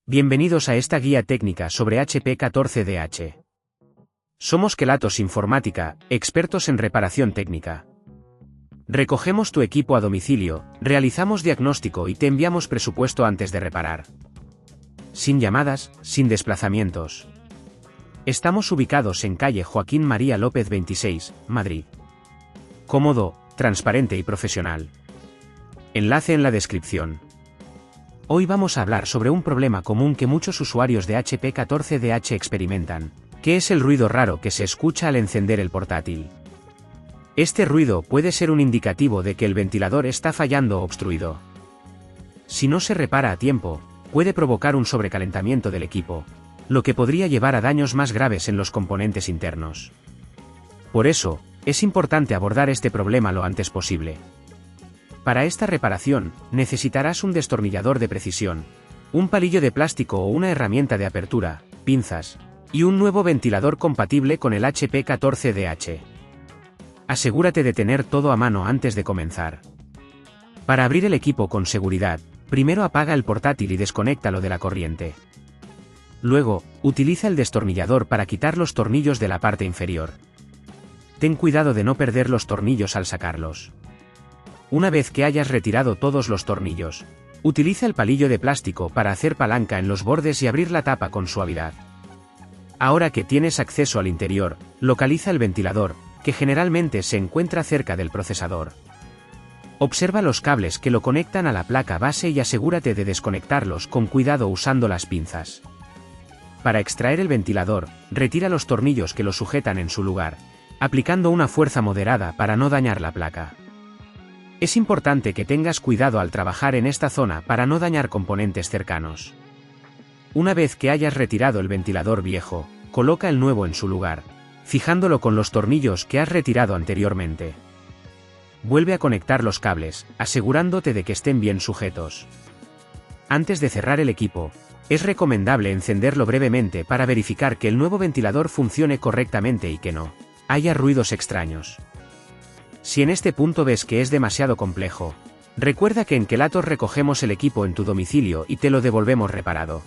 Bienvenidos a esta guía técnica sobre HP 14DH. Somos Kelatos Informática, expertos en reparación técnica. Recogemos tu equipo a domicilio, realizamos diagnóstico y te enviamos presupuesto antes de reparar. Sin llamadas, sin desplazamientos. Estamos ubicados en calle Joaquín María López 26, Madrid. Cómodo, transparente y profesional. Enlace en la descripción. Hoy vamos a hablar sobre un problema común que muchos usuarios de HP 14DH experimentan, que es el ruido raro que se escucha al encender el portátil. Este ruido puede ser un indicativo de que el ventilador está fallando o obstruido. Si no se repara a tiempo, puede provocar un sobrecalentamiento del equipo, lo que podría llevar a daños más graves en los componentes internos. Por eso, es importante abordar este problema lo antes posible. Para esta reparación, necesitarás un destornillador de precisión, un palillo de plástico o una herramienta de apertura, pinzas, y un nuevo ventilador compatible con el HP 14DH. Asegúrate de tener todo a mano antes de comenzar. Para abrir el equipo con seguridad, primero apaga el portátil y desconéctalo de la corriente. Luego, utiliza el destornillador para quitar los tornillos de la parte inferior. Ten cuidado de no perder los tornillos al sacarlos. Una vez que hayas retirado todos los tornillos, utiliza el palillo de plástico para hacer palanca en los bordes y abrir la tapa con suavidad. Ahora que tienes acceso al interior, localiza el ventilador, que generalmente se encuentra cerca del procesador. Observa los cables que lo conectan a la placa base y asegúrate de desconectarlos con cuidado usando las pinzas. Para extraer el ventilador, retira los tornillos que lo sujetan en su lugar, aplicando una fuerza moderada para no dañar la placa. Es importante que tengas cuidado al trabajar en esta zona para no dañar componentes cercanos. Una vez que hayas retirado el ventilador viejo, coloca el nuevo en su lugar, fijándolo con los tornillos que has retirado anteriormente. Vuelve a conectar los cables, asegurándote de que estén bien sujetos. Antes de cerrar el equipo, es recomendable encenderlo brevemente para verificar que el nuevo ventilador funcione correctamente y que no haya ruidos extraños. Si en este punto ves que es demasiado complejo, recuerda que en Kelatos recogemos el equipo en tu domicilio y te lo devolvemos reparado.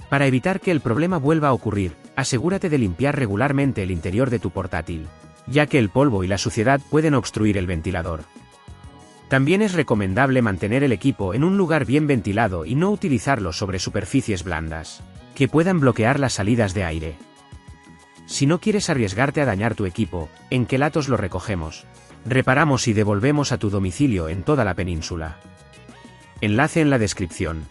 Para evitar que el problema vuelva a ocurrir, asegúrate de limpiar regularmente el interior de tu portátil, ya que el polvo y la suciedad pueden obstruir el ventilador. También es recomendable mantener el equipo en un lugar bien ventilado y no utilizarlo sobre superficies blandas, que puedan bloquear las salidas de aire. Si no quieres arriesgarte a dañar tu equipo, en Kelatos lo recogemos, reparamos y devolvemos a tu domicilio en toda la península. Enlace en la descripción.